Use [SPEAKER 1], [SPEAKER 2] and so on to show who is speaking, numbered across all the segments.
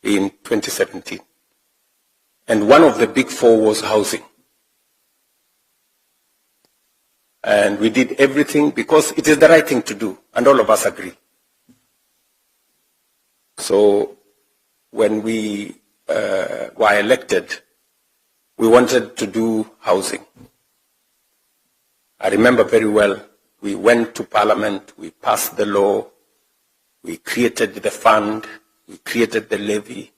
[SPEAKER 1] in 2017. And one of the big four was housing. And we did everything because it is the right thing to do, and all of us agree. So when we were elected, we wanted to do housing. I remember very well, we went to Parliament, we passed the law, we created the fund, we created the levy.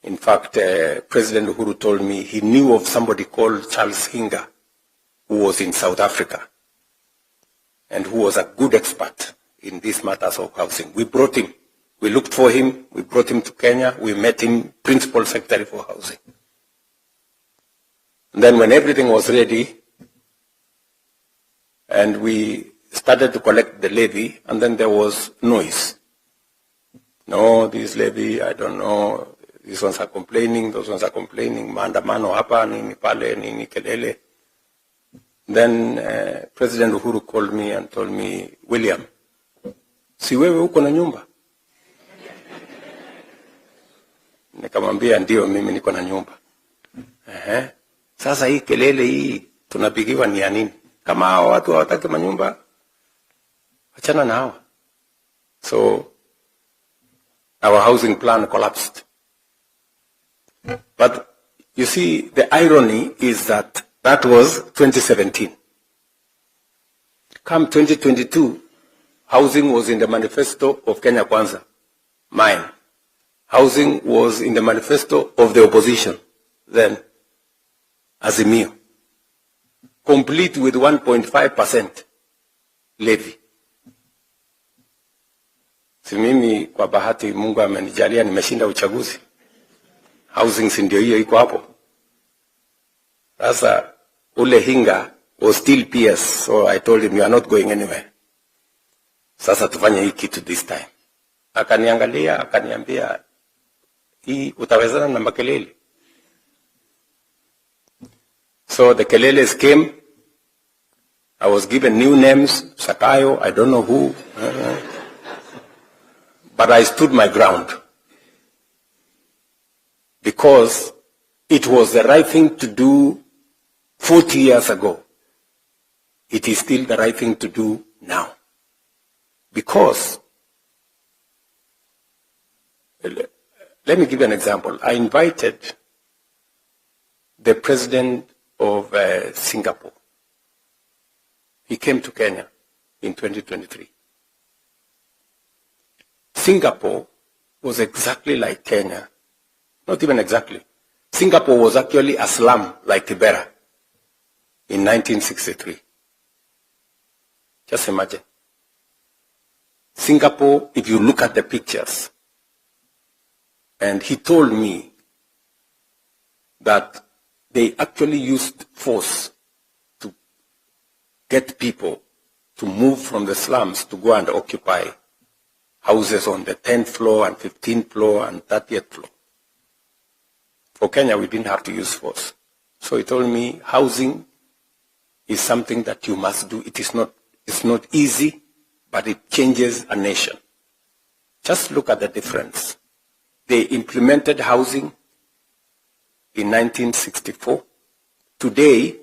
[SPEAKER 1] In fact, President Uhuru told me he knew of somebody called Charles Hinga, who was in South Africa, and who was a good expert in these matters of housing. We brought him. We looked for him. We brought him to Kenya. We met him, Principal Secretary for Housing. And then when everything was ready, and we started to collect the levy, and then there was noise. No, this levy, I don't know, these ones are complaining, those ones are complaining, maandamano hapa, nini pale, nini kelele. Then President Uhuru called me and told me, William, si wewe uko na nyumba? Nikamwambia ndio, mimi niko na nyumba. Sasa hii kelele hii tunapigiwa ni ya nini? Kama hao watu hawataki manyumba, achana na hawa. So our housing plan collapsed. But you see, the irony is that that was 2017. Come 2022, housing was in the manifesto of Kenya Kwanza, mine. Housing was in the manifesto of the opposition, then, Azimio, complete with 1.5% levy. Si mimi kwa bahati Mungu amenijalia nimeshinda uchaguzi. Housing si ndio hiyo iko hapo. Sasa ule Hinga was still PS, so I told him you are not going anywhere. Sasa tufanye hii kitu this time. Akaniangalia, akaniambia hii utawezana na makelele. So the keleles came. I was given new names, Sakayo, I don't know who. But I stood my ground. Because it was the right thing to do 40 years ago. It is still the right thing to do now. Because, let me give you an example. I invited the president of Singapore. He came to Kenya in 2023. Singapore was exactly like Kenya. Not even exactly. Singapore was actually a slum like Kibera in 1963. Just imagine. Singapore, if you look at the pictures, and he told me that they actually used force to get people to move from the slums to go and occupy houses on the 10th floor and 15th floor and 30th floor. For Kenya, we didn't have to use force. So he told me housing is something that you must do. It's not easy, but it changes a nation. Just look at the difference. They implemented housing in 1964. Today,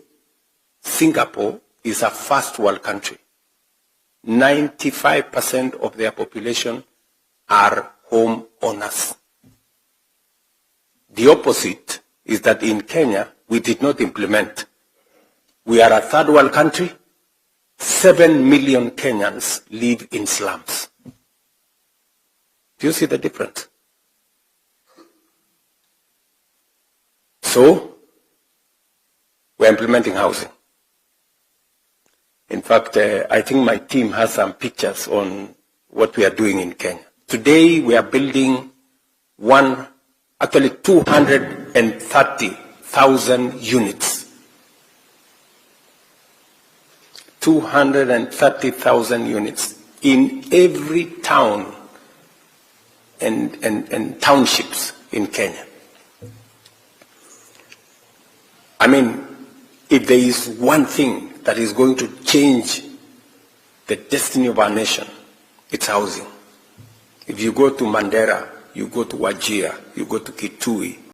[SPEAKER 1] Singapore is a first world country. 95% of their population are home owners. The opposite is that in Kenya, we did not implement. We are a third world country. 7 million Kenyans live in slums. Do you see the difference? So, we're implementing housing. In fact, I think my team has some pictures on what we are doing in Kenya. Today, we are building 230,000 units. 230,000 units in every town and townships in Kenya. I mean, if there is one thing that is going to change the destiny of our nation, it's housing. If you go to Mandera, you go to Wajir, you go to Kitui,